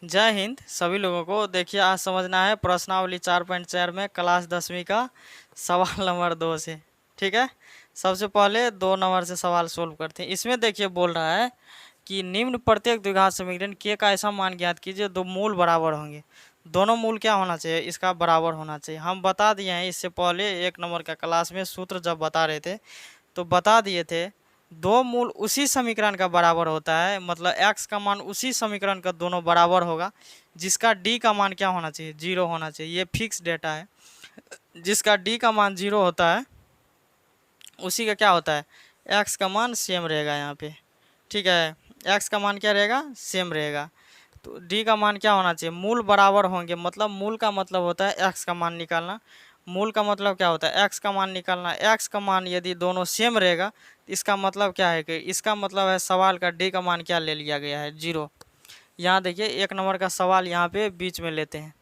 जय हिंद सभी लोगों को। देखिए आज समझना है प्रश्नावली 4.4 में क्लास 10वीं का सवाल नंबर 2 से। ठीक है, सबसे पहले 2 नंबर से सवाल सोल्व करते हैं। इसमें देखिए बोल रहा है कि निम्न प्रत्येक द्विघात समीकरण के का ऐसा मान ज्ञात कीजिए दो मूल बराबर होंगे। दोनों मूल क्या होना चाहिए, इसका बराबर होना चाहिए। हम बता दिए हैं इससे पहले 1 नंबर का क्लास में सूत्र जब बता रहे थे तो बता दिए थे दो मूल उसी समीकरण का बराबर होता है, मतलब x का मान उसी समीकरण का दोनों बराबर होगा जिसका d का मान क्या होना चाहिए, 0 होना चाहिए। ये फिक्स डेटा है। जिसका d का मान 0 होता है उसी का क्या होता है, x का मान सेम रहेगा यहाँ पे। ठीक है, x का मान क्या रहेगा, सेम रहेगा। तो d का मान क्या होना चाहिए, मूल बराबर होंगे। मतलब मूल का मतलब होता है x का मान निकालना। मूल का मतलब क्या होता है, x का मान निकालना। x का मान यदि दोनों सेम रहेगा इसका मतलब क्या है कि इसका मतलब है सवाल का d का मान क्या ले लिया गया है, 0। यहाँ देखिए 1 नंबर का सवाल यहाँ पे बीच में लेते हैं।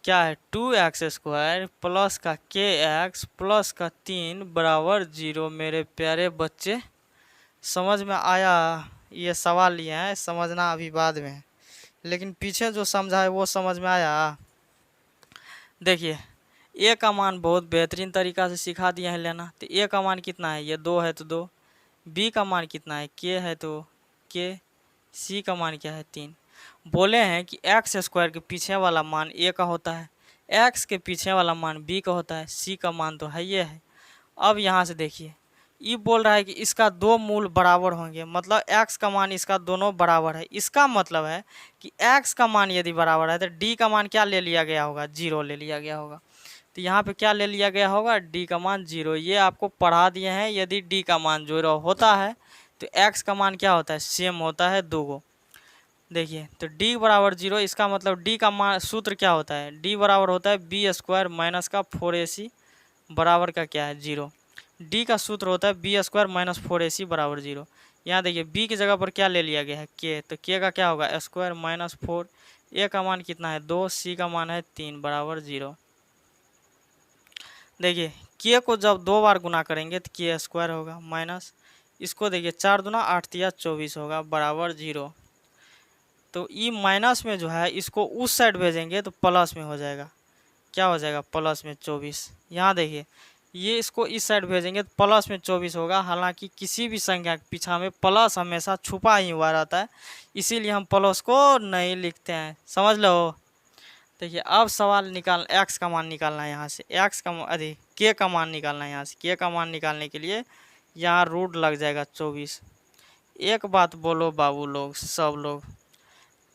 क्या है, 2x² प्लस का kx प्लस का 3 बराबर 0। मेरे प्यारे बच्चे समझ में आया? ये सवाल लिए हैं, समझना अभी बाद में है, लेकिन पीछे जो समझा है वो समझ में आया। देखिए ए का मान बहुत बेहतरीन तरीका से सिखा दिए हैं लेना। तो ए का मान कितना है, ये 2 है तो 2। बी का मान कितना है, के है तो के। सी का मान क्या है, 3। बोले हैं कि x² के पीछे वाला मान ए का होता है, x के पीछे वाला मान बी का होता है, सी का मान तो है ये है। अब यहाँ से देखिए ये बोल रहा है कि इसका दो मूल बराबर होंगे, मतलब x का मान इसका दोनों बराबर है। इसका मतलब है कि x का मान यदि बराबर है तो d का मान क्या ले लिया गया होगा, 0 ले लिया गया होगा। तो यहाँ पे क्या ले लिया गया होगा, d का मान 0। ये आपको पढ़ा दिए हैं। यदि d का मान 0 होता है तो x का मान क्या होता है, सेम होता है, 2 देखिए तो d बराबर 0। इसका मतलब d का मान सूत्र क्या होता है, d बराबर होता है b² माइनस का 4ac बराबर का क्या है, 0। d का सूत्र होता है b² माइनस 4ac बराबर 0। यहाँ देखिए b की जगह पर क्या ले लिया गया है, k। तो k का क्या होगा, स्क्वायर माइनस 4। a का मान कितना है, 2। c का मान है 3 बराबर 0। देखिए k को जब 2 बार गुना करेंगे तो k² होगा माइनस, इसको देखिए 4 दूना 8 तिया 24 होगा बराबर 0। तो ई माइनस में जो है इसको उस साइड भेजेंगे तो प्लस में हो जाएगा। क्या हो जाएगा, प्लस में 24। यहाँ देखिए ये इसको इस साइड भेजेंगे तो प्लस में 24 होगा। हालांकि किसी भी संख्या के पीछा में प्लस हमेशा छुपा ही हुआ रहता है, इसीलिए हम प्लस को नहीं लिखते हैं, समझ लो। देखिए अब सवाल निकाल, एक्स का मान निकालना है। यहाँ से एक्स का अरे के का मान निकालना है। यहाँ से के का मान निकालने के लिए यहाँ रूट लग जाएगा 24। एक बात बोलो बाबू लोग, सब लोग,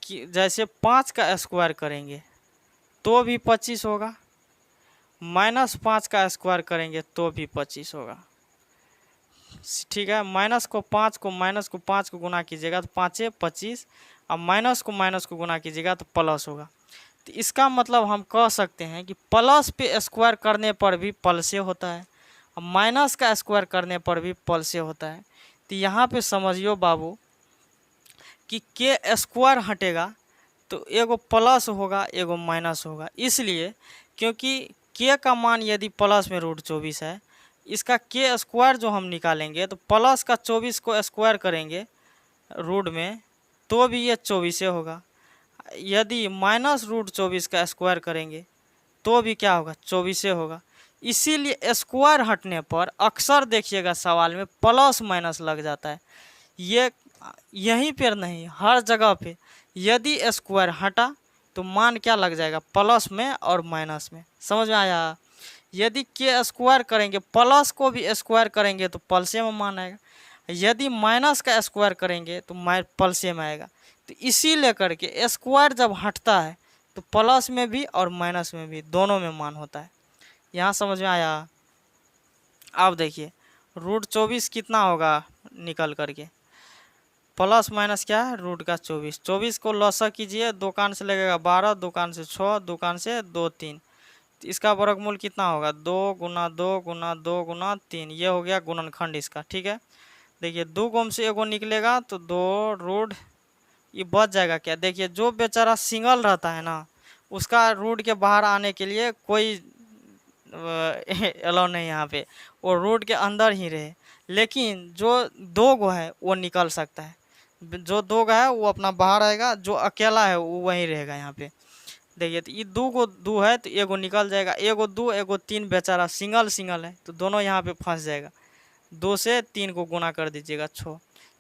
कि जैसे 5 का स्क्वायर करेंगे तो भी 25 होगा, -5 का स्क्वायर करेंगे तो भी 25 होगा। ठीक है, माइनस को 5 को गुना कीजिएगा तो 5 25, और माइनस को गुना कीजिएगा तो प्लस होगा। तो इसका मतलब हम कह सकते हैं कि प्लस पे स्क्वायर करने पर भी प्लसे होता है, और माइनस का स्क्वायर करने पर भी प्लसे होता है। तो यहाँ पे समझियो बाबू कि के स्क्वायर हटेगा तो एगो प्लस होगा एगो माइनस होगा। इसलिए क्योंकि के का मान यदि प्लस में √24 है, इसका के स्क्वायर जो हम निकालेंगे तो प्लस का 24 को स्क्वायर करेंगे रूट में तो भी ये 24 होगा। यदि -√24 का स्क्वायर करेंगे तो भी क्या होगा, 24 होगा। इसीलिए स्क्वायर हटने पर अक्सर देखिएगा सवाल में प्लस माइनस लग जाता है। ये यहीं पर नहीं, हर जगह पे यदि स्क्वायर हटा तो मान क्या लग जाएगा, प्लस में और माइनस में। समझ में आया? यदि के स्क्वायर करेंगे, प्लस को भी स्क्वायर करेंगे तो प्लसे में मान आएगा, यदि माइनस का स्क्वायर करेंगे तो प्लसे में आएगा। तो इसी लेकर के स्क्वायर जब हटता है तो प्लस में भी और माइनस में भी दोनों में मान होता है। यहाँ समझ में आया? अब देखिए √24 कितना होगा, निकल करके प्लस माइनस क्या है, रूट का 24। 24 को लॉसा कीजिए, 2 कान से लगेगा 12, 2 कान से 6, 2 कान से 2 3। तो इसका वर्गमूल कितना होगा, 2 गुना 2 गुना 2 गुना 3। ये हो गया गुणनखंड इसका। ठीक है, देखिए 2 गुम से एगो निकलेगा तो 2 रूट, ये बच जाएगा क्या। देखिए जो बेचारा सिंगल रहता है ना, उसका रूट के बाहर आने के लिए कोई अलाउ नहीं यहाँ पे, वो रूट के अंदर ही रहे। लेकिन जो 2 गो है वो निकल सकता है। जो 2 का है वो अपना बाहर आएगा, जो अकेला है वो वहीं रहेगा यहाँ पे। देखिए तो ये 2 को 2 है तो एगो निकल जाएगा, एगो 2 एगो 3 बेचारा सिंगल सिंगल है तो दोनों यहाँ पे फंस जाएगा। 2 से 3 को गुना कर दीजिएगा 6,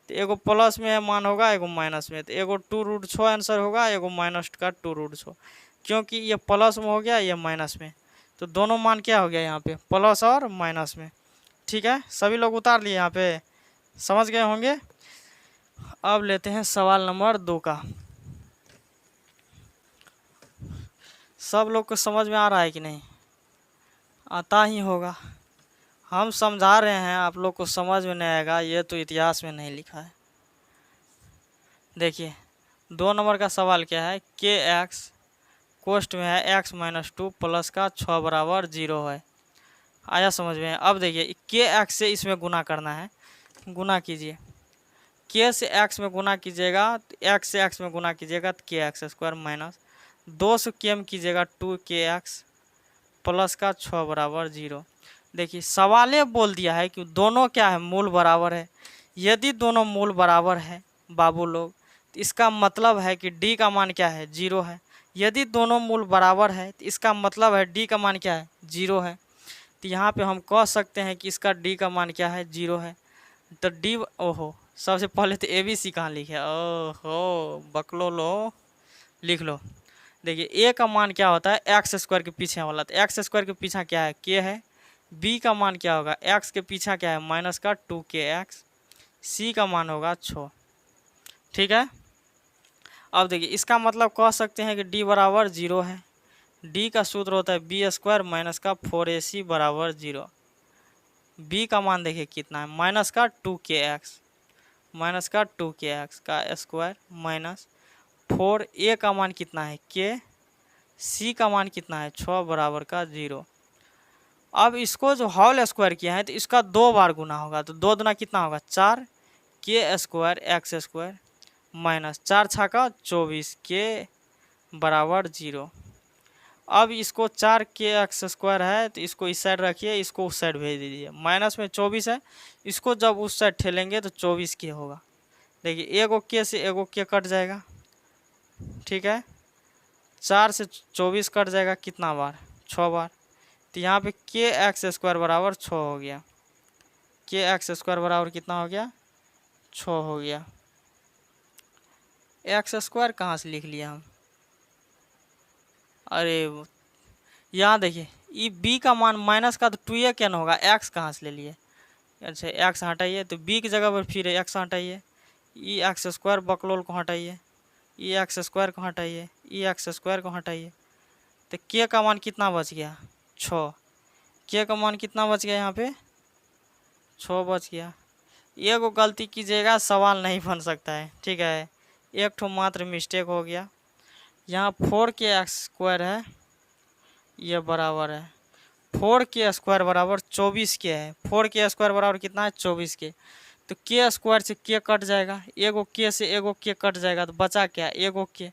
तो एगो प्लस में मान होगा, एगो माइनस में, तो एगो 2√6 आंसर होगा, एगो माइनस का 2√6, क्योंकि ये प्लस में हो गया ये माइनस में, तो दोनों मान क्या हो गया यहाँ पे प्लस और माइनस में। ठीक है, सभी लोग उतार लिए यहाँ पे, समझ गए होंगे। अब लेते हैं सवाल नंबर 2 का। सब लोग को समझ में आ रहा है कि नहीं? आता ही होगा, हम समझा रहे हैं, आप लोग को समझ में नहीं आएगा, ये तो इतिहास में नहीं लिखा है। देखिए 2 नंबर का सवाल क्या है, के एक्स कोष्ट में है x-2 प्लस का 6 बराबर 0 है। आया समझ में? अब देखिए के एक्स से इसमें गुना करना है, गुना कीजिए, के से एक्स में गुना कीजिएगा तो एक्स से एक्स में गुना कीजिएगा तो के एक्स स्क्वायर माइनस 2 से के में कीजिएगा 2kx प्लस का 6 बराबर 0। देखिए सवाले बोल दिया है कि दोनों क्या है, मूल बराबर है। यदि दोनों मूल बराबर है बाबू लोग, तो इसका मतलब है कि डी का मान क्या है, 0 है। यदि दोनों मूल बराबर है तो इसका मतलब है डी का मान क्या है, 0 है। तो यहाँ पे हम कह सकते हैं कि इसका डी का मान क्या है, 0 है। तो डी, ओहो सबसे पहले तो ए बी सी कहाँ लिखे, ओहो बकलो लो, लिख लो। देखिए ए का मान क्या होता है, एक्स स्क्वायर के पीछे वाला, तो एक्स स्क्वायर के पीछे क्या है, के है। बी का मान क्या होगा, एक्स के पीछे क्या है, माइनस का 2kx। सी का मान होगा 6। ठीक है, अब देखिए इसका मतलब कह सकते हैं कि डी बराबर 0 है। डी का सूत्र होता है बी स्क्वायर माइनस का 4ac बराबर 0। बी का मान देखिए कितना है, माइनस का 2kx, माइनस का 2kx का स्क्वायर माइनस 4, ए का मान कितना है के, सी का मान कितना है 6 बराबर का 0। अब इसको जो होल स्क्वायर किया है तो इसका 2 बार गुना होगा, तो 2 दुना कितना होगा 4 के स्क्वायर एक्स स्क्वायर माइनस 4 छाका 24 के बराबर 0। अब इसको 4 के एक्स स्क्वायर है तो इसको इस साइड रखिए, इसको उस साइड भेज दीजिए। माइनस में 24 है, इसको जब उस साइड ठेलेंगे तो 24 के होगा। देखिए एगो के से एगो के कट जाएगा, ठीक है। 4 से 24 कट जाएगा कितना बार, 6 बार। तो यहाँ पे के एक्स स्क्वायर बराबर 6 हो गया। के एक्स स्क्वायर बराबर कितना हो गया, 6 हो गया। एक्स स्क्वायर कहाँ से लिख लिया हम, अरे यहाँ देखिए ये बी का मान माइनस का तो 2a क्या ना होगा, एक्स कहाँ से ले लिए। अच्छा एक्स हटाइए तो बी की जगह पर फिर एक्स हटाइए, ई एक्स स्क्वायर बकलोल को हटाइए, ई एक्स स्क्वायर को हटाइए, ई एक्स स्क्वायर को हटाइए, तो के का मान कितना बच गया 6। के का मान कितना बच गया यहाँ पे 6 बच गया। एगो गलती कीजिएगा सवाल नहीं बन सकता है, ठीक है। एक ठो मात्र मिस्टेक हो गया, यहाँ 4k स्क्वायर है, ये बराबर है 4k स्क्वायर बराबर 24 के है। 4k स्क्वायर बराबर कितना है 24 के, तो के स्क्वायर से के कट जाएगा, एगो के से एगो के कट जाएगा तो बचा क्या, एगो के।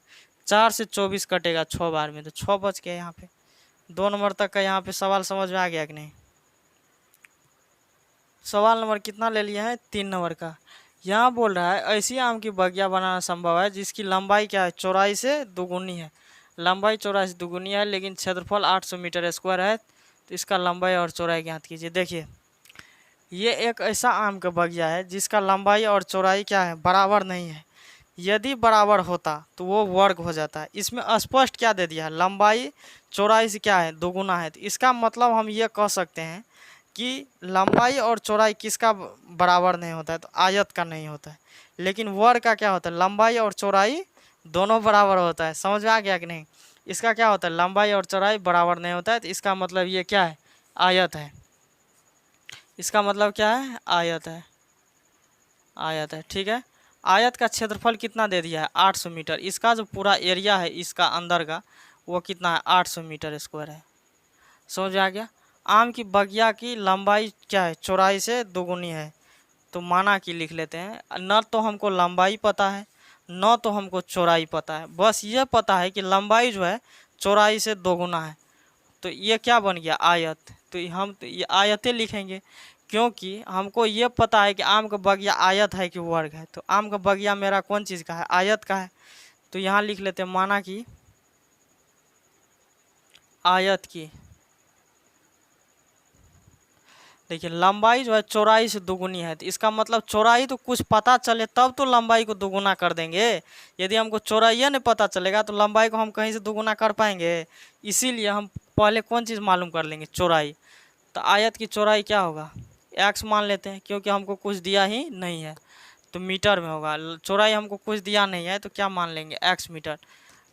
4 से 24 कटेगा 6 बार में, तो 6 बच गया यहाँ पे। 2 नंबर तक का यहाँ पे सवाल समझ में आ गया कि नहीं। सवाल नंबर कितना ले लिया है, 3 नंबर का। यहाँ बोल रहा है ऐसी आम की बगिया बनाना संभव है जिसकी लंबाई क्या है, चौड़ाई से दुगुनी है। लंबाई चौड़ाई से दुगुनी है लेकिन क्षेत्रफल 800 मीटर स्क्वायर है, तो इसका लंबाई और चौड़ाई ज्ञात कीजिए। देखिए ये एक ऐसा आम का बगिया है जिसका लंबाई और चौड़ाई क्या है, बराबर नहीं है। यदि बराबर होता तो वो वर्ग हो जाता है। इसमें स्पष्ट क्या दे दिया है, लंबाई चौड़ाई से क्या है, दोगुना है। तो इसका मतलब हम ये कह सकते हैं कि लंबाई और चौड़ाई किसका बराबर नहीं होता है, तो आयत का नहीं होता है। लेकिन वर्ग का क्या होता है, लंबाई और चौड़ाई दोनों बराबर होता है। समझ में आ गया कि नहीं। इसका क्या होता है, लंबाई और चौड़ाई बराबर नहीं होता है, तो इसका मतलब ये क्या है, आयत है। इसका मतलब क्या है, आयत है, आयत है, ठीक है। आयत का क्षेत्रफल कितना दे दिया है 800 मीटर। इसका जो पूरा एरिया है इसका अंदर का वो कितना है 800 मीटर स्क्वायर है। समझ आ गया। आम की बगिया की लंबाई क्या है, चौड़ाई से दोगुनी है, तो माना कि लिख लेते हैं। न तो हमको लंबाई पता है न तो हमको चौड़ाई पता है, बस ये पता है कि लंबाई जो है चौड़ाई से दोगुना है, तो ये क्या बन गया आयत। तो हम तो ये आयतें लिखेंगे क्योंकि हमको ये पता है कि आम का बगिया आयत है कि वर्ग है। तो आम का बगिया मेरा कौन चीज़ का है? आयत का है। तो यहाँ लिख लेते हैं माना कि आयत की देखिए लंबाई जो है चौड़ाई से दुगुनी है। तो इसका मतलब चौड़ाई तो कुछ पता चले तब तो लंबाई को दुगुना कर देंगे। यदि हमको चौड़ाई नहीं पता चलेगा तो लंबाई को हम कहीं से दुगुना कर पाएंगे? इसीलिए हम पहले कौन चीज़ मालूम कर लेंगे? चौड़ाई। तो आयत की चौड़ाई क्या होगा? एक्स मान लेते हैं, क्योंकि हमको कुछ दिया ही नहीं है तो मीटर में होगा। चौड़ाई हमको कुछ दिया नहीं है तो क्या मान लेंगे? X metre.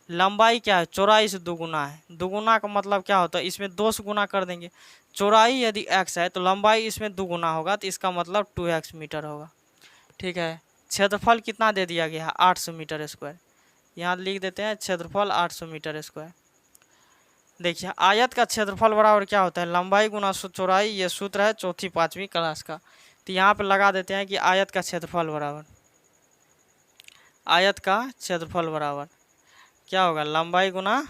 लंबाई क्या है? चौड़ाई से दुगुना है। दुगुना का मतलब क्या होता है? इसमें 2 से गुना कर देंगे। चौड़ाई यदि x है तो लंबाई इसमें दुगुना होगा, तो इसका मतलब 2x मीटर होगा। ठीक है। क्षेत्रफल कितना दे दिया गया है? 800 मीटर स्क्वायर। यहाँ लिख देते हैं क्षेत्रफल 800 मीटर स्क्वायर। देखिए आयत का क्षेत्रफल बराबर क्या होता है? लंबाई गुना चौड़ाई। ये सूत्र है चौथी पाँचवीं क्लास का। तो यहाँ पे लगा देते हैं कि आयत का क्षेत्रफल बराबर क्या होगा? लंबाई गुना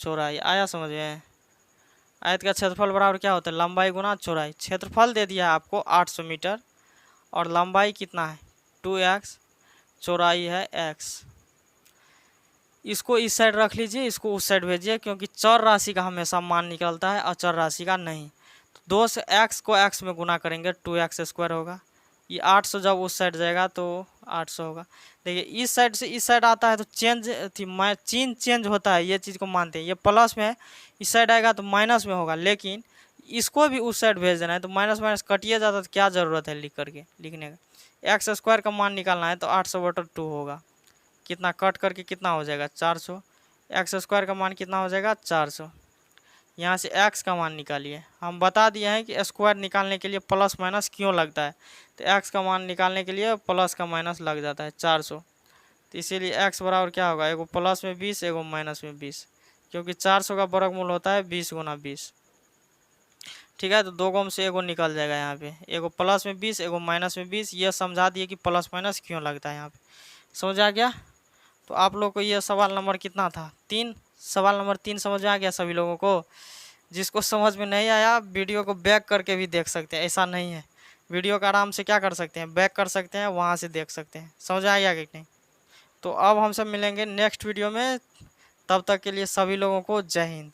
चौड़ाई। आया समझ में? आयत का क्षेत्रफल बराबर क्या होता है? लंबाई गुना चौड़ाई। क्षेत्रफल दे दिया है आपको 800 मीटर और लंबाई कितना है? 2x, चौड़ाई है x। इसको इस साइड रख लीजिए, इसको उस साइड भेजिए, क्योंकि चर राशि का हमेशा मान निकलता है, अचर राशि का नहीं। तो 2 से x को x में गुना करेंगे 2x स्क्वायर होगा। ये 800 जब उस साइड जाएगा तो 800 होगा। देखिए इस साइड से इस साइड आता है तो चिन्ह चेंज होता है, ये चीज़ को मानते हैं। ये प्लस में है, इस साइड आएगा तो माइनस में होगा, लेकिन इसको भी उस साइड भेज देना है तो माइनस माइनस कटिए जाता है। तो क्या ज़रूरत है लिखने का? एक्स स्क्वायर का मान निकालना है तो 800/2 होगा। कितना कट करके कितना हो जाएगा? 400। एक्स स्क्वायर का मान कितना हो जाएगा? 400। यहाँ से x का मान निकालिए। हम बता दिए हैं कि स्क्वायर निकालने के लिए प्लस माइनस क्यों लगता है। तो x का मान निकालने के लिए प्लस का माइनस लग जाता है 400। तो इसीलिए x बराबर क्या होगा? एगो प्लस में 20, एगो माइनस में 20, क्योंकि 400 का वर्गमूल होता है 20 गुना 20। ठीक है। तो 2 गुम से एगो निकल जाएगा यहाँ पे, एगो प्लस में 20, एगो माइनस में 20। ये समझा दिए कि प्लस माइनस क्यों लगता है यहाँ पे। समझ आ गया? तो आप लोग को ये सवाल नंबर कितना था? 3। सवाल नंबर 3 समझ में आ गया सभी लोगों को? जिसको समझ में नहीं आया वीडियो को बैक करके भी देख सकते हैं, ऐसा नहीं है। वीडियो का आराम से क्या कर सकते हैं? बैक कर सकते हैं, वहाँ से देख सकते हैं। समझ आ गया कि नहीं? तो अब हम सब मिलेंगे नेक्स्ट वीडियो में। तब तक के लिए सभी लोगों को जय हिंद।